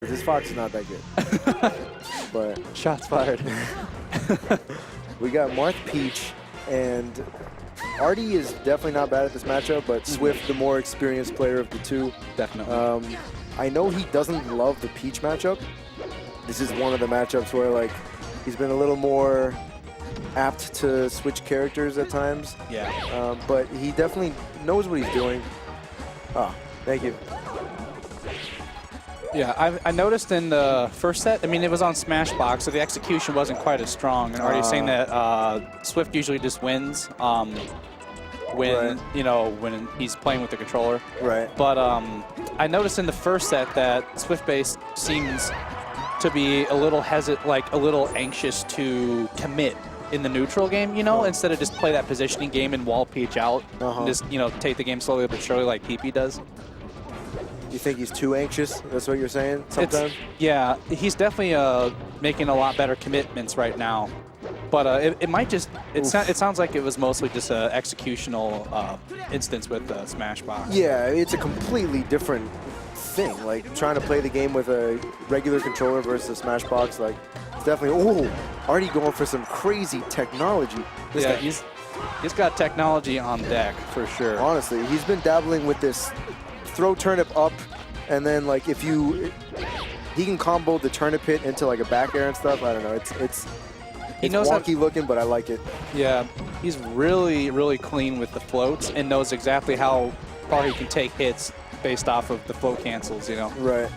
This Fox is not that good. But shots fired. we got Marth Peach, and Arty is definitely not bad at this matchup, but Swift, the more experienced player of the two. Definitely. I know he doesn't love the Peach matchup. This is one of the matchups where, like, he's been a little more apt to switch characters at times. Yeah. But he definitely knows what he's doing. Oh, thank you. Yeah, I noticed in the first set, I mean, it was on Smashbox, so the execution wasn't quite as strong. And Arty's saying that Swift usually just wins when, you know, when he's playing with the controller. Right. But I noticed in the first set that Swift base seems to be a little a little anxious to commit in the neutral game, you know, instead of just play that positioning game and wall Peach out and just, you know, take the game slowly but surely like PP does. You think he's too anxious? That's what you're saying sometimes? Yeah, he's definitely making a lot better commitments right now. But it might just, it sounds like it was mostly just an executional instance with Smashbox. Yeah, it's a completely different thing. Like, trying to play the game with a regular controller versus Smashbox, like, it's definitely, oh, Arty going for some crazy technology. Yeah, he's got technology on deck for sure. Honestly, he's been dabbling with this throw turnip up, and then, like, he can combo the turnip hit into, like, a back air and stuff. I don't know. It's wonky looking, but I like it. Yeah, he's really, really clean with the floats and knows exactly how far he can take hits based off of the float cancels, you know. Right.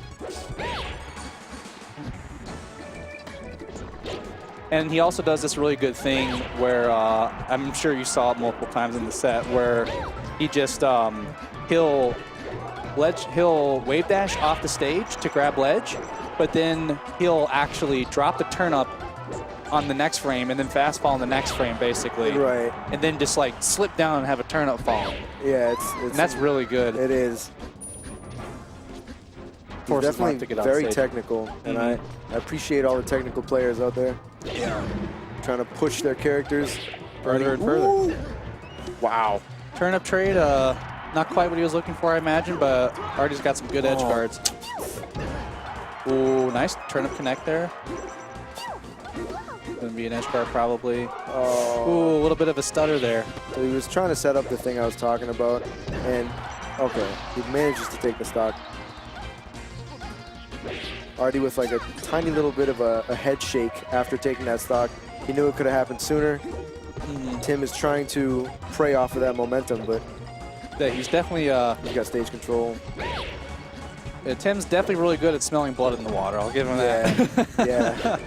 And he also does this really good thing where I'm sure you saw it multiple times in the set, where he just he'll wave dash off the stage to grab ledge, but then he'll actually drop the turn up on the next frame and then fast fall in the next frame, basically. Right. And then just like slip down and have a turn up fall. Yeah, and that's really good. It is. He's definitely very technical, and I appreciate all the technical players out there. Yeah. Trying to push their characters further and further. Ooh. Wow. Turn up trade, not quite what he was looking for, I imagine, but Arty's got some good edge guards. Ooh, nice turn up connect there. Gonna be an edge guard probably. Oh. Ooh, a little bit of a stutter there. So he was trying to set up the thing I was talking about, and okay, he manages to take the stock. Arty with like a tiny little bit of a head shake after taking that stock. He knew it could have happened sooner. Tim is trying to prey off of that momentum, but yeah, he's definitely he's got stage control. Yeah, Tim's definitely really good at smelling blood in the water. I'll give him that. Yeah.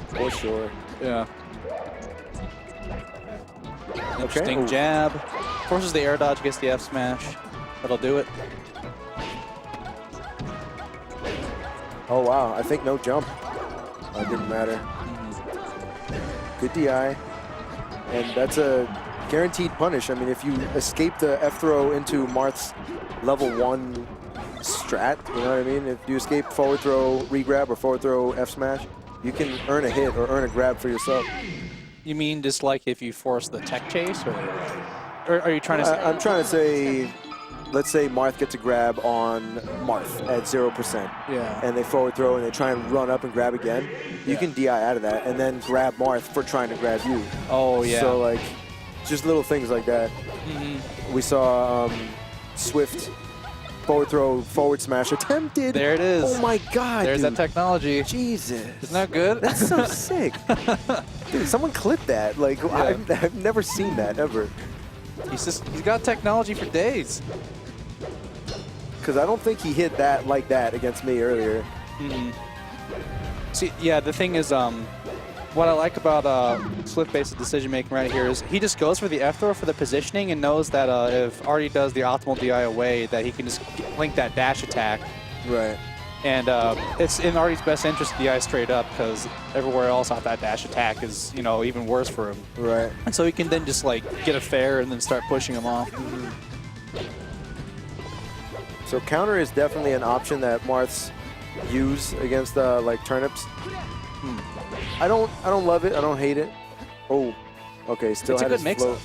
For sure. Yeah. Interesting jab. Forces the air dodge against the F smash. That'll do it. Oh, wow. I think no jump. It didn't matter. Good DI. And that's a guaranteed punish. I mean, if you escape the F throw into Marth's level 1 strat, you know what I mean? If you escape forward throw regrab or forward throw F smash, you can earn a hit or earn a grab for yourself. You mean just like if you force the tech chase, or are you trying to say? I'm trying to say, let's say Marth gets a grab on Marth at 0%. Yeah. And they forward throw and they try and run up and grab again. You can DI out of that and then grab Marth for trying to grab you. Oh, yeah. So, like, just little things like that. We saw Swift forward throw, forward smash attempted. There it is. Oh my God, There's dude. that technology. Jesus. Isn't that good? That's so sick. Dude, someone clip that. Like, I've never seen that, ever. He's got technology for days. Because I don't think he hit that like that against me earlier. See, yeah, the thing is, what I like about Swift-based decision-making right here is he just goes for the F-throw for the positioning and knows that if Arty does the optimal DI away, that he can just link that dash attack. Right. And it's in Arty's best interest to DI straight up because everywhere else off that dash attack is, you know, even worse for him. Right. And so he can then just, like, get a fair and then start pushing him off. So counter is definitely an option that Marths use against like turnips. I don't love it. I don't hate it. Oh, okay. Still it's had a good his float.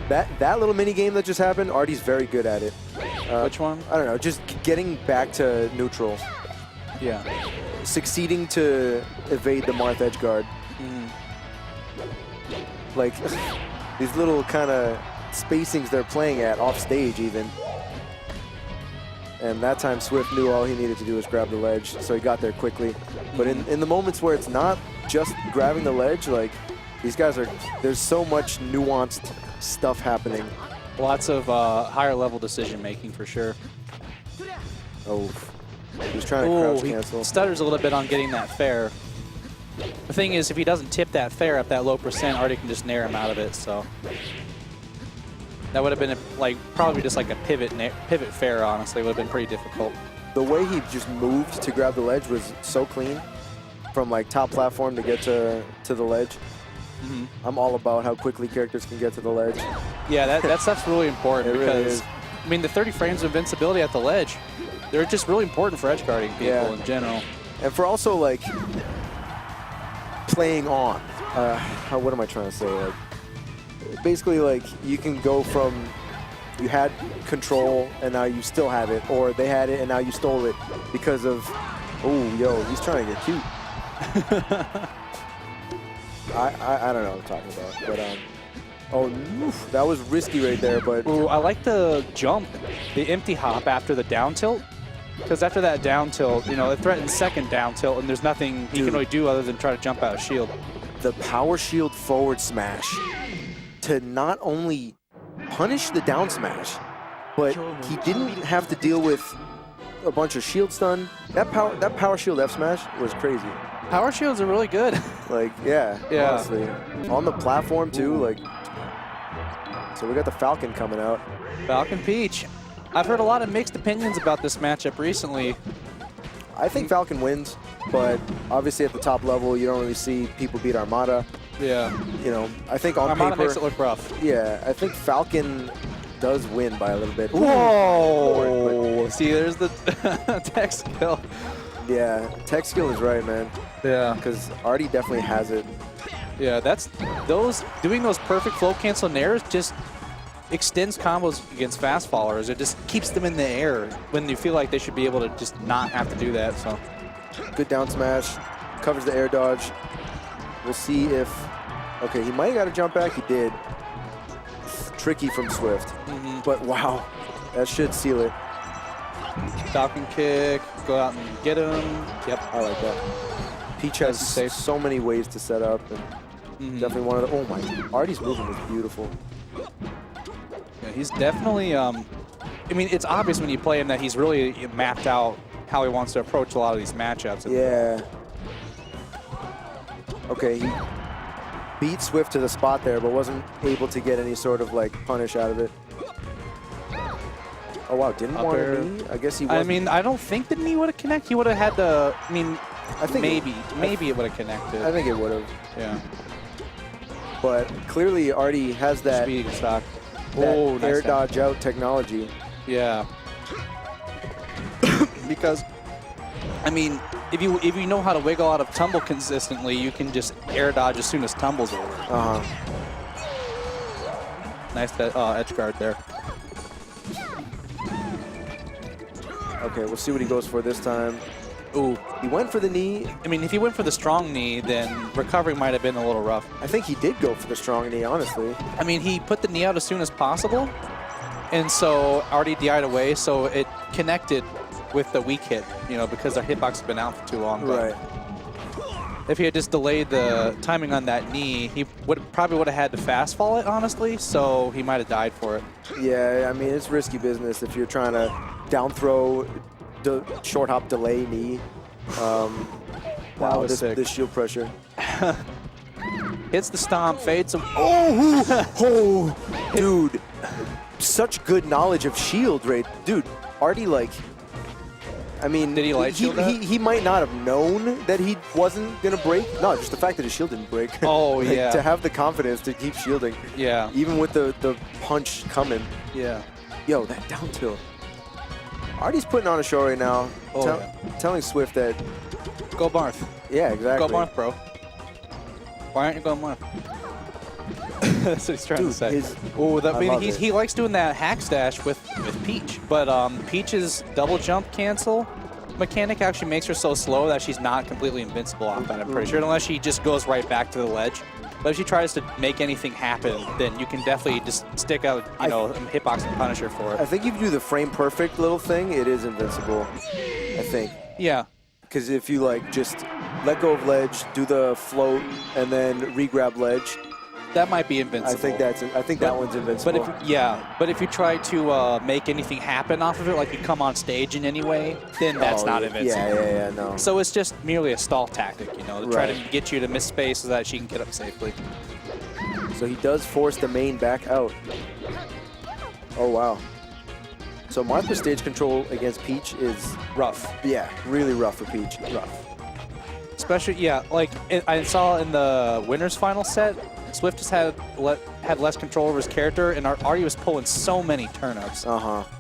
That little mini game that just happened, Arty's very good at it. Which one? I don't know. Just getting back to neutral. Yeah. succeeding to evade the Marth edge guard. Like, these little kind of spacings they're playing at off stage even. And that time Swift knew all he needed to do was grab the ledge, so he got there quickly. But in the moments where it's not just grabbing the ledge, like, these guys are, there's so much nuanced stuff happening. Lots of higher level decision making for sure. Oh, he's trying to crouch he cancel. stutters a little bit on getting that fair. The thing is, if he doesn't tip that fair up that low percent, Arty can just nair him out of it. So that would have been probably just like a pivot fair. Honestly, would have been pretty difficult. The way he just moved to grab the ledge was so clean, from like top platform to get to the ledge. I'm all about how quickly characters can get to the ledge. Yeah, that stuff's really important It because really is. I mean the 30 frames of invincibility at the ledge, they're just really important for edge guarding people Yeah. in general. And for also like playing on. What am I trying to say? Like, basically, like you can go from you had control and now you still have it, or they had it and now you stole it because of, oh, yo, he's trying to get cute. I don't know what I'm talking about, but oh, oof, that was risky right there, but Ooh, I like the jump, the empty hop after the down tilt. Because after that down tilt, you know, it threatens second down tilt, and there's nothing he can really do other than try to jump out of shield. the power shield forward smash to not only punish the down smash, but he didn't have to deal with a bunch of shield stun. That power shield F smash was crazy. Power shields are really good. Like, yeah, honestly. On the platform too, like, so we got the Falcon coming out. Falcon Peach. I've heard a lot of mixed opinions about this matchup recently. I think Falcon wins, but obviously at the top level, you don't really see people beat Armada. Yeah. You know, I think on Armada paper, makes it look rough. yeah, I think Falcon does win by a little bit. Whoa! See, there's the tech skill. Yeah, tech skill is right, man. Yeah. Because Arty definitely has it. Yeah, that's doing those perfect flow cancel nairs just extends combos against fast followers. It just keeps them in the air when you feel like they should be able to just not have to do that. So Good down smash, covers the air dodge. We'll see if, okay, he might have got a jump back. He did. Tricky from Swift, but wow, that should seal it. Falcon kick, go out and get him. Yep. I like that. Peach has safe. so many ways to set up, and definitely one of the, oh my, Arty's movement is beautiful. Yeah, he's definitely, I mean, it's obvious when you play him that he's really mapped out how he wants to approach a lot of these matchups. Yeah. Okay, he beat Swift to the spot there, but wasn't able to get any sort of like punish out of it. Oh wow, didn't want a knee? I guess he wasn't. I mean, I don't think the knee would have connected. He would have had the, I mean, I think maybe it would have connected. I think it would have. Yeah. But clearly Arty has that, Speed stock. that Oh, nice air down. dodge out technology. Yeah. Because, I mean, if you know how to wiggle out of tumble consistently, you can just air dodge as soon as tumble's over. Uh-huh. Nice edge guard there. Okay, we'll see what he goes for this time. Ooh. He went for the knee. I mean, if he went for the strong knee, then recovery might have been a little rough. I think he did go for the strong knee, honestly. I mean, he put the knee out as soon as possible, and so already DI'd away, so it connected with the weak hit, you know, because their hitbox has been out for too long. But Right. if he had just delayed the timing on that knee, he probably would have had to fast fall it, honestly, so he might have died for it. Yeah, I mean, it's risky business if you're trying to down throw, short hop delay knee. Wow, was sick. this shield pressure. Hits the stomp, fades him. Oh, dude, such good knowledge of shield, right? Dude, Arty, like, I mean, Did he light shield that? he might not have known that he wasn't gonna break. No, just the fact that his shield didn't break. Oh, Like, yeah. To have the confidence to keep shielding, Yeah. even with the punch coming. Yeah. Yo, that down tilt. Arty's putting on a show right now. Oh, Telling Swift that, Go Marth. yeah, exactly. Go Marth, bro. Why aren't you going Marth? That's what he's trying to say. Oh, I love he likes doing that hack stash with Peach, but Peach's double jump cancel mechanic actually makes her so slow that she's not completely invincible off that, I'm pretty sure, unless she just goes right back to the ledge. But if she tries to make anything happen, then you can definitely just stick out, you know, hitbox and punish her for it. I think if you do the frame perfect little thing, it is invincible, I think. Yeah. Because if you like just let go of ledge, do the float, and then re-grab ledge, that might be invincible. I think that one's invincible. But if you try to make anything happen off of it, like you come on stage in any way, then that's not invincible. Yeah, no. So it's just merely a stall tactic, you know, to try to get you to miss space so that she can get up safely. So he does force the main back out. Oh, wow. So Marth's stage control against Peach is rough. Yeah, really rough for Peach. Rough. Especially, yeah, like I saw in the winners final set, Swift just had less control over his character, and Arty was pulling so many turn-ups.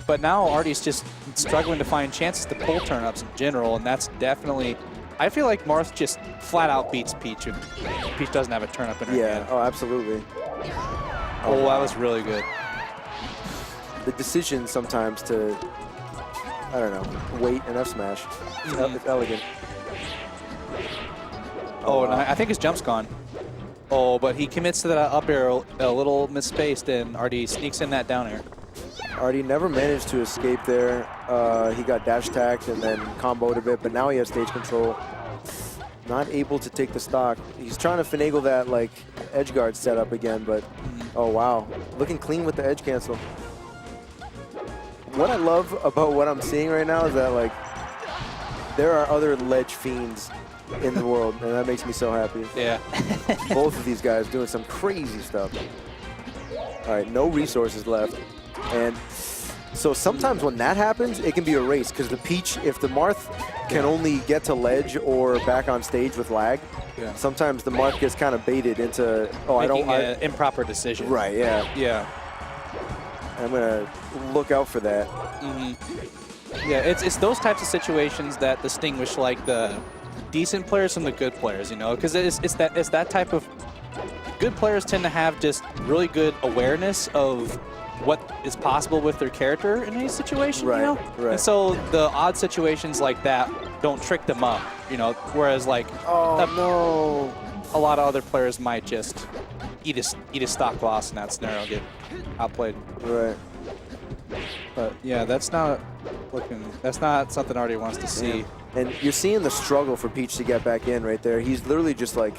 But now Arty's just struggling to find chances to pull turn-ups in general, and that's definitely... I feel like Marth just flat out beats Peach if Peach doesn't have a turn-up in her hand. Oh, absolutely. Oh, that was really good. The decision sometimes to, I don't know, wait an F smash. It's elegant. Oh, and I think his jump's gone. Oh, but he commits to that up air a little misspaced, and Arty sneaks in that down air. Arty never managed to escape there. He got dash tagged and then comboed a bit, but now he has stage control. Not able to take the stock. He's trying to finagle that like edge guard setup again, but oh wow, looking clean with the edge cancel. What I love about what I'm seeing right now is that like there are other ledge fiends in the world, and that makes me so happy. Yeah. Both of these guys doing some crazy stuff. All right, no resources left. And so sometimes when that happens, it can be a race, because the Peach, if the Marth can only get to ledge or back on stage with lag, sometimes the Marth gets kind of baited into, making an improper decision. Right, yeah. Yeah. I'm going to look out for that. Yeah, it's those types of situations that distinguish like the decent players from the good players, you know, because it's that type of good players tend to have just really good awareness of what is possible with their character in any situation, you know? Right. And so the odd situations like that don't trick them up, you know, whereas like a lot of other players might just eat a stock loss in that scenario and get outplayed. Right. But yeah, that's not something Arty wants to see. And you're seeing the struggle for Peach to get back in right there. He's literally just like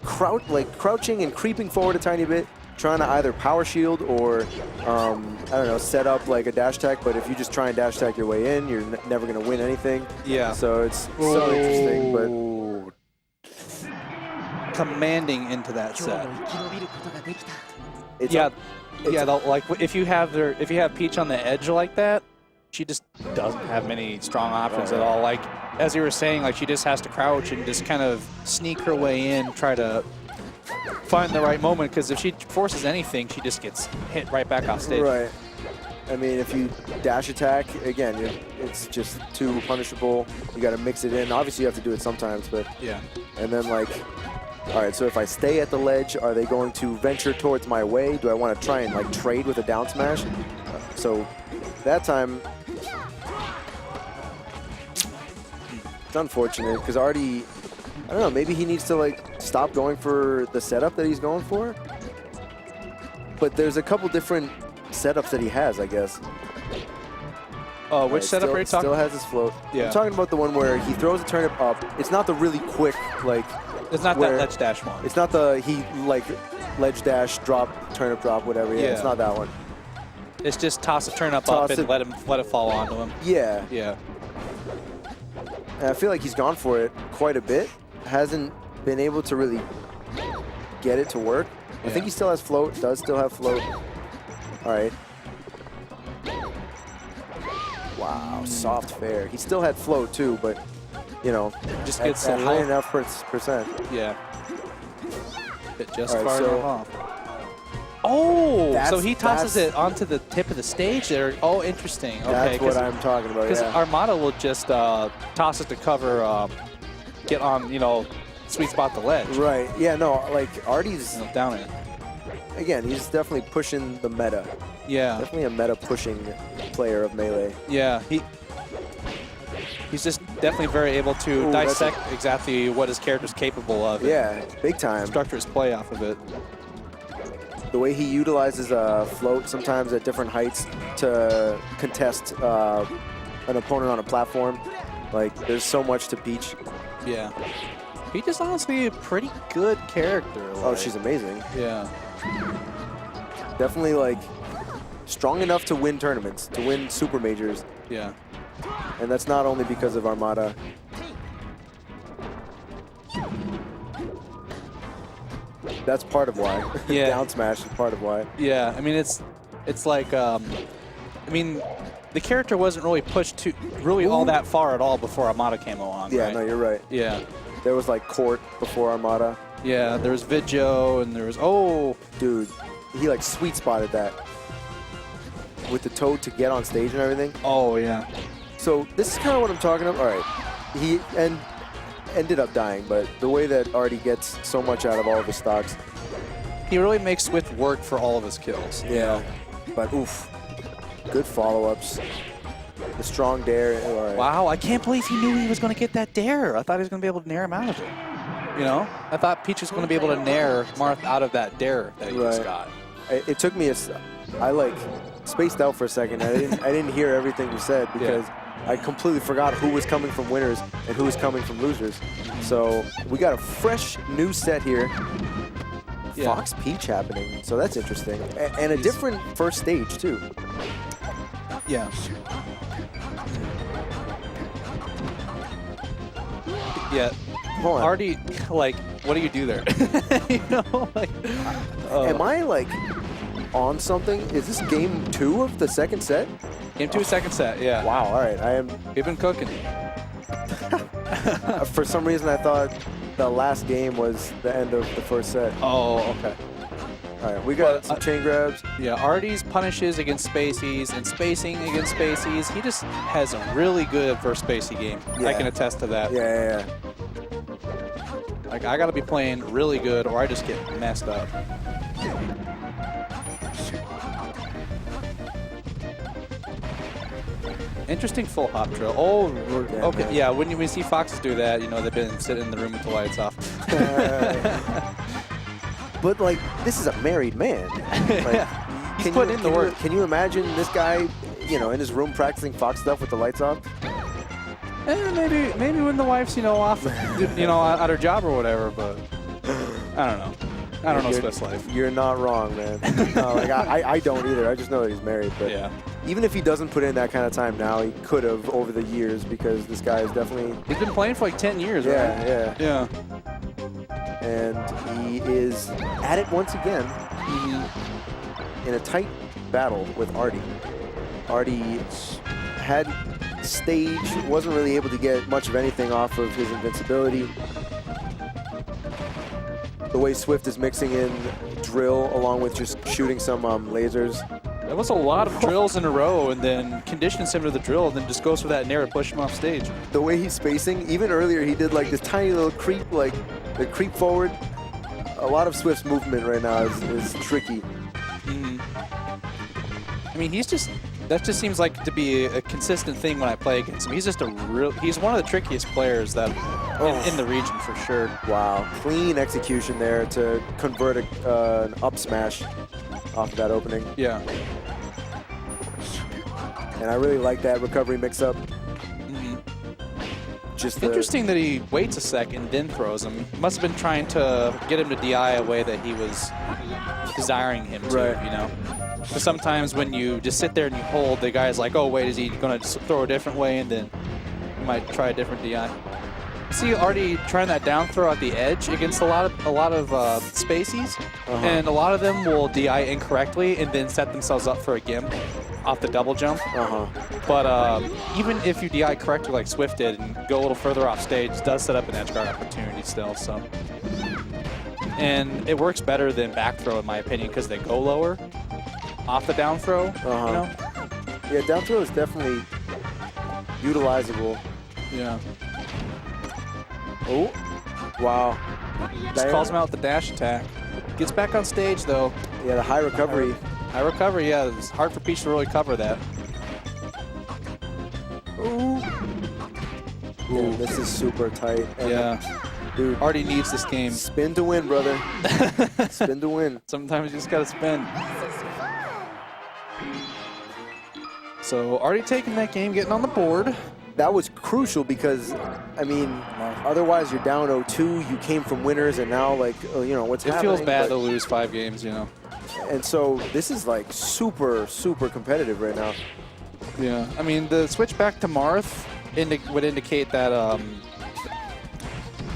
crouching and creeping forward a tiny bit, trying to either power shield or, I don't know, set up like a dash tag. But if you just try and dash tag your way in, you're never going to win anything. Yeah. So it's so interesting, but commanding into that set. It's like if you have Peach on the edge like that, she just doesn't have many strong options at all. Like, as you were saying, like she just has to crouch and just kind of sneak her way in, try to find the right moment, because if she forces anything, she just gets hit right back off stage. Right. I mean, if you dash attack, again, it's just too punishable. You got to mix it in. Obviously, you have to do it sometimes, but yeah. And then, like, all right, so if I stay at the ledge, are they going to venture towards my way? Do I want to try and, like, trade with a down smash? So that time, it's unfortunate, because Arty, I don't know, maybe he needs to, like, stop going for the setup that he's going for. But there's a couple different setups that he has, I guess. Oh, which setup are you talking about? Still has his float. Yeah. I'm talking about the one where he throws a turnip up. It's not the really quick, like... It's not that ledge dash one. It's not the, ledge dash, drop, turnip drop, whatever. Yeah, it's not that one. It's just toss a turnip up and let it fall onto him. Yeah. Yeah. And I feel like he's gone for it quite a bit. Hasn't been able to really get it to work. I think he still has float, does still have float. All right. Wow, soft fair. He still had float too, but, you know, just gets at high enough percent. Yeah. Bit just far enough off. Oh, so he tosses it onto the tip of the stage there. Oh, interesting. Okay, that's what I'm talking about, because Armada will just toss it to cover, get on, you know, sweet spot the ledge. Right. Yeah, no, like, Arty's... down it. Again, he's definitely pushing the meta. Yeah. Definitely a meta pushing player of Melee. Yeah, he's just definitely very able to Ooh, dissect exactly what his character's capable of. Yeah, big time. Structure his play off of it. The way he utilizes a float sometimes at different heights to contest an opponent on a platform. Like, there's so much to Peach. Yeah. Peach is honestly a pretty good character. Like, Oh, she's amazing. Yeah. Definitely, like, strong enough to win tournaments, to win super majors. Yeah. And that's not only because of Armada. That's part of why. Yeah. Down smash is part of why. Yeah. I mean, it's like, I mean, the character wasn't really pushed to all that far at all before Armada came along. Yeah, right? no, you're right. Yeah. There was like Court before Armada. Yeah, there was Vidjo, and there was, oh. Dude, he like sweet spotted that. With the Toad to get on stage and everything. Oh, yeah. So this is kind of what I'm talking about. All right, he ended up dying, but the way that Arty gets so much out of all of his stocks. He really makes Swift work for all of his kills. Yeah, but oof, good follow-ups. The strong dare. All right. Wow, I can't believe he knew he was going to get that dare. I thought he was going to be able to nair him out of it. You know? I thought Peach was going to be able to nair Marth out of that dare that he just got. It took me I like spaced out for a second. I didn't hear everything you said because I completely forgot who was coming from winners and who was coming from losers. So we got a fresh new set here. Yeah. Fox Peach happening, so that's interesting. And a different first stage too. Yeah. Yeah. Hold on. Arty, like, what do you do there? You know, like. Am I like on something? Is this game 2 of the second set? Game 2, second set, yeah. Wow, all right. I am. We've been cooking. For some reason, I thought the last game was the end of the first set. Oh, okay. All right, we got some chain grabs. Yeah, Arty's punishes against Spaceys and spacing against Spaceys. He just has a really good first Spacey game. Yeah. I can attest to that. Yeah. Like, I got to be playing really good or I just get messed up. Interesting full hop drill. Oh, okay. Man. Yeah, when we see foxes do that, you know, they've been sitting in the room with the lights off. But, like, this is a married man. Like, He's putting in the work. Can you imagine this guy, you know, in his room practicing fox stuff with the lights off? Maybe when the wife's, you know, off, you know, at her job or whatever, but I don't know. I don't know Swift's life. You're not wrong, man. No, like, I don't either. I just know that he's married. But Yeah. even if he doesn't put in that kind of time now, he could have over the years because this guy is definitely... He's been playing for like 10 years, right? Yeah. Yeah. And he is at it once again in a tight battle with Arty. Arty had stage, wasn't really able to get much of anything off of his invincibility. The way Swift is mixing in drill along with just shooting some lasers. That was a lot of drills in a row and then conditions him to the drill and then just goes for that nair to push him off stage. The way he's spacing, even earlier he did like this tiny little creep, like the creep forward. A lot of Swift's movement right now is tricky. I mean, that just seems like to be a consistent thing when I play against him. He's just he's one of the trickiest players that in the region for sure. Wow, clean execution there to convert an up smash off of that opening. Yeah. And I really like that recovery mix-up. Just interesting that he waits a second, then throws him. Must have been trying to get him to DI a way that he was desiring him to, Right. you know? Because sometimes when you just sit there and you hold, the guy's like, oh, wait, is he going to throw a different way? And then you might try a different DI. See Arty trying that down throw at the edge against a lot of Spaceys, and a lot of them will DI incorrectly and then set themselves up for a gimp off the double jump. But even if you DI correctly like Swift did and go a little further off stage, it does set up an edge guard opportunity still. So, and it works better than back throw in my opinion because they go lower off the down throw. You know? Yeah, down throw is definitely utilizable. Yeah. Oh, wow. Just calls him out with the dash attack. Gets back on stage though. Yeah, the high recovery. High recovery, yeah. It's hard for Peach to really cover that. Ooh. Damn, this is super tight. And Yeah. dude, Arty needs this game. spin to win, brother. Spin to win. Sometimes you just got to spin. So Arty taking that game, getting on the board. That was crucial because, I mean, otherwise you're down 0-2. You came from winners, and now, like, you know, what's happening? It feels bad to lose 5 games, you know. And so this is, like, super, super competitive right now. Yeah. I mean, the switch back to Marth would indicate that,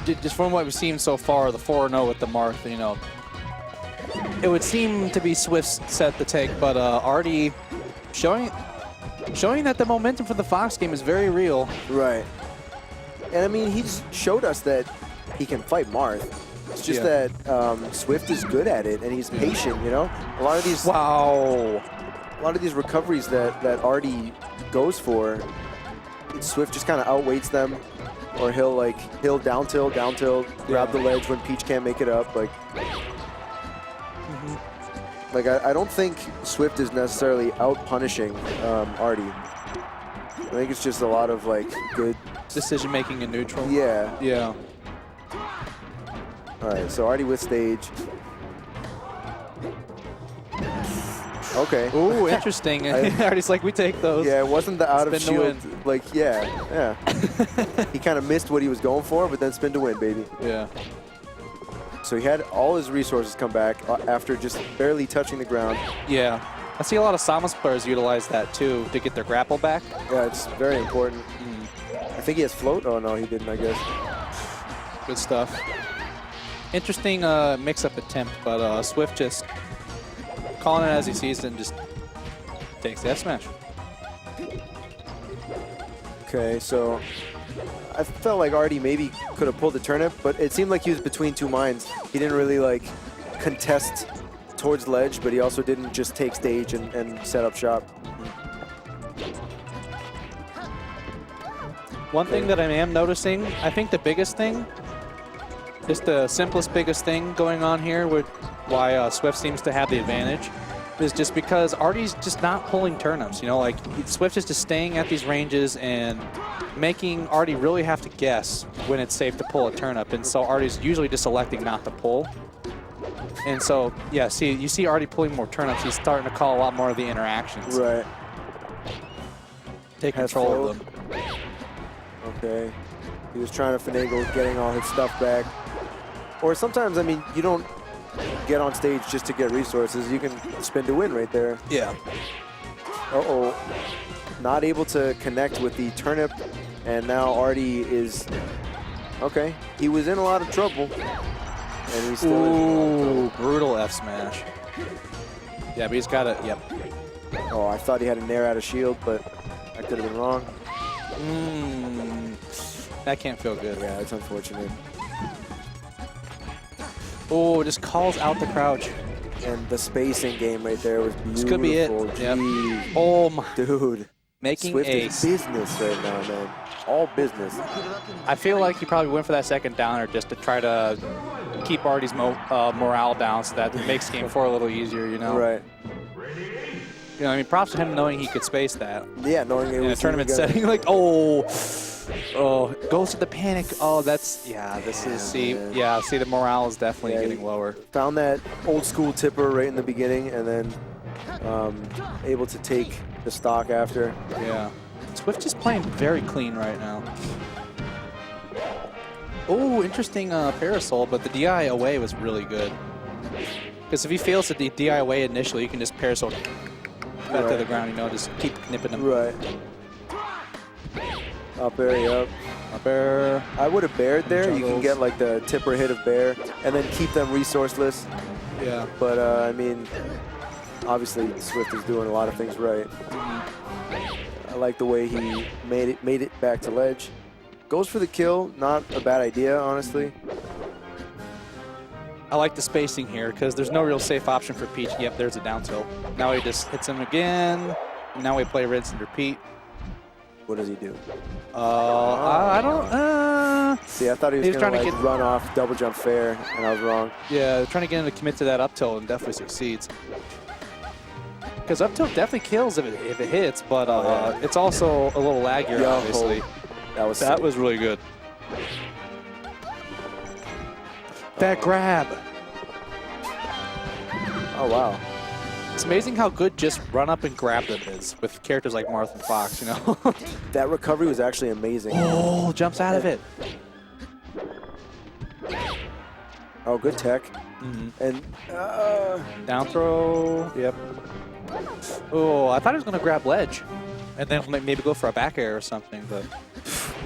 just from what we've seen so far, the 4-0 with the Marth, you know, it would seem to be Swift's set to take, but Arty showing that the momentum for the Fox game is very real. Right. And I mean, he just showed us that he can fight Marth. It's just that Swift is good at it, and he's patient, you know? A lot of these recoveries that Arty goes for, Swift just kind of outweights them, or he'll down tilt, grab the ledge when Peach can't make it up. Like, I don't think Swift is necessarily out-punishing Arty. I think it's just a lot of, like, good decision-making in neutral. Yeah. Yeah. All right, so Arty with stage. Okay. Ooh, interesting. Arty's like, we take those. Yeah, it wasn't the out of Spin to shield. Like, yeah. He kind of missed what he was going for, but then spin to win, baby. Yeah. So he had all his resources come back after just barely touching the ground. Yeah. I see a lot of Samus players utilize that too to get their grapple back. Yeah, it's very important. I think he has float. Oh, no, he didn't, I guess. Good stuff. Interesting mix-up attempt, but Swift just calling it as he sees it and just takes the F smash. Okay, so I felt like Arty maybe could have pulled the turnip, but it seemed like he was between two minds. He didn't really, like, contest towards ledge, but he also didn't just take stage and set up shop. One thing that I am noticing, I think the biggest thing, just the simplest, biggest thing going on here with why Swift seems to have the advantage is just because Arty's just not pulling turnips. You know, like, Swift is just staying at these ranges and making Arty really have to guess when it's safe to pull a turnip. And so Arty's usually just electing not to pull. And so, yeah, you see Arty pulling more turnips. He's starting to call a lot more of the interactions. Right. Take control of them. Okay. He was trying to finagle getting all his stuff back. Or sometimes, I mean, you don't get on stage just to get resources. You can spin to win right there. Yeah. Uh-oh. Not able to connect with the turnip, and now Arty is... Okay. He was in a lot of trouble. And he's still Ooh, brutal F smash. Yeah, but he's got it. Yep. Oh, I thought he had a nair out of shield, but I could have been wrong. That can't feel good. Yeah, it's unfortunate. Oh, just calls out the crouch. And the spacing game right there was beautiful. This could be it. Yep. Oh my. Dude. Making Swift ace. is business right now, man. All business. I feel like he probably went for that second downer just to try to keep Arty's morale down so that makes game 4 a little easier, you know? Right. You know, I mean, props to him knowing he could space that. Yeah, knowing it was in a tournament setting, like, goes to the panic. Oh, that's, yeah, this is, see, the morale is definitely getting lower. Found that old school tipper right in the beginning and then able to take the stock after. Yeah. Swift just playing very clean right now. Oh, interesting parasol, but the DI away was really good. Because if he fails to DI away initially, you can just parasol back to the ground, you know, just keep nipping him. Right. Up air, Up air. I would have bared there. You can get like the tipper hit of bear and then keep them resourceless. Yeah. But I mean, obviously Swift is doing a lot of things right. I like the way he made it back to ledge. Goes for the kill, not a bad idea, honestly. I like the spacing here because there's no real safe option for Peach. Yep, there's a down tilt. Now he just hits him again. Now we play rinse and repeat. What does he do? I don't. See, I thought he was going to like run off double jump fair, and I was wrong. Yeah, trying to get him to commit to that up tilt and definitely succeeds. Because up tilt definitely kills if it hits, but it's also a little laggier, obviously. That was really good. That grab. Oh, wow. It's amazing how good just run up and grab them is with characters like Marth and Fox, you know? That recovery was actually amazing. Oh, jumps out of it. Oh, good tech. And Down throw. Yep. Oh, I thought he was going to grab ledge and then maybe go for a back air or something, but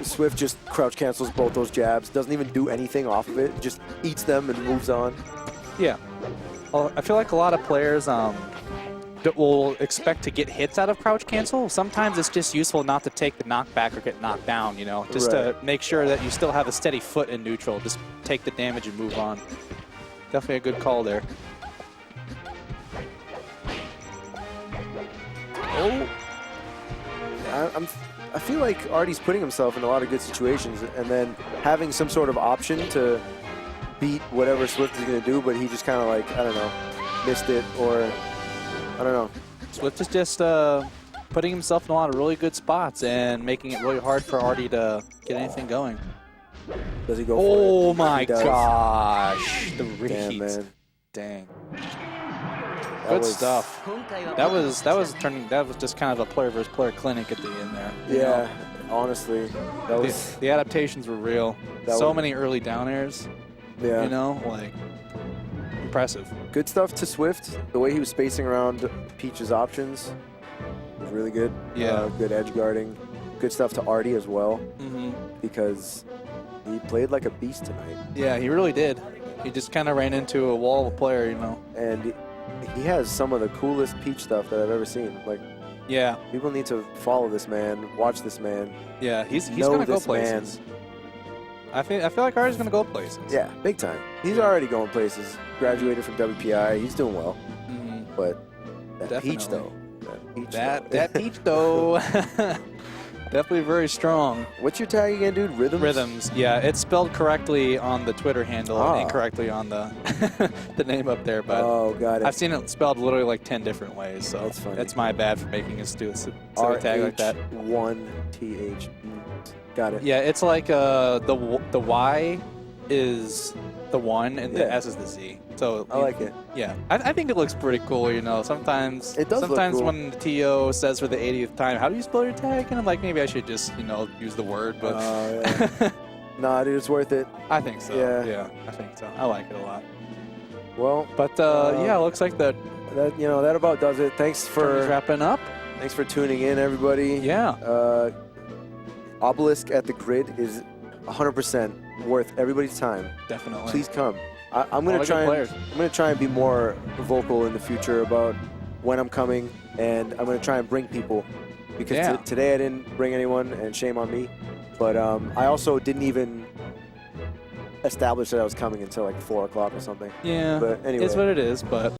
Swift just crouch cancels both those jabs. Doesn't even do anything off of it. Just eats them and moves on. yeah. Well, I feel like a lot of players that will expect to get hits out of crouch cancel. Sometimes it's just useful not to take the knockback or get knocked down, you know, just to make sure that you still have a steady foot in neutral. Just take the damage and move on. Definitely a good call there. Oh. I feel like Arty's putting himself in a lot of good situations and then having some sort of option to beat whatever Swift is going to do, but he just kind of like, I don't know, missed it or I don't know. Swift is just putting himself in a lot of really good spots and making it really hard for Arty to get anything going. Does he go for it? Oh my gosh. The read. Damn, man. Dang. Good stuff. That was just kind of a player versus player clinic at the end there. Yeah, honestly. That was the adaptations were real. So many early down airs. Yeah. You know, like impressive. Good stuff to Swift. The way he was spacing around Peach's options was really good. Yeah. Good edge guarding. Good stuff to Arty as well. Because he played like a beast tonight. Yeah, he really did. He just kind of ran into a wall of a player, you know. And he has some of the coolest Peach stuff that I've ever seen. Like, yeah, people need to follow this man, watch this man. Yeah, he's gonna go places. I feel like Arty's gonna go places. Yeah, big time. He's already going places. Graduated from WPI. He's doing well. But that Peach though. That Peach though. Definitely very strong. What's your tag again, dude? Rhythms? Rhythms. Yeah, it's spelled correctly on the Twitter handle and incorrectly on the the name up there. But got it. I've seen it spelled literally like 10 different ways. So that's funny. That's my bad for making us do a tag like that. RH1TH. Got it. Yeah, it's like the Y is the 1 and the S is the Z. So I like it. Yeah, I think it looks pretty cool. You know, sometimes it does. Sometimes look cool. when the TO says for the 80th time, "How do you spell your tag?" and I'm like, maybe I should just use the word. But yeah. Nah, dude, it's worth it. I think so. Yeah, I think so. I like it a lot. Well, but yeah, it looks like that about does it. Thanks for wrapping up. Thanks for tuning in, everybody. Yeah. Obelisk at the Grid is 100% worth everybody's time. Definitely. Please come. I'm gonna try and be more vocal in the future about when I'm coming, and I'm gonna try and bring people because today I didn't bring anyone, and shame on me. But I also didn't even establish that I was coming until like 4 o'clock or something. Yeah. But anyway, it's what it is. But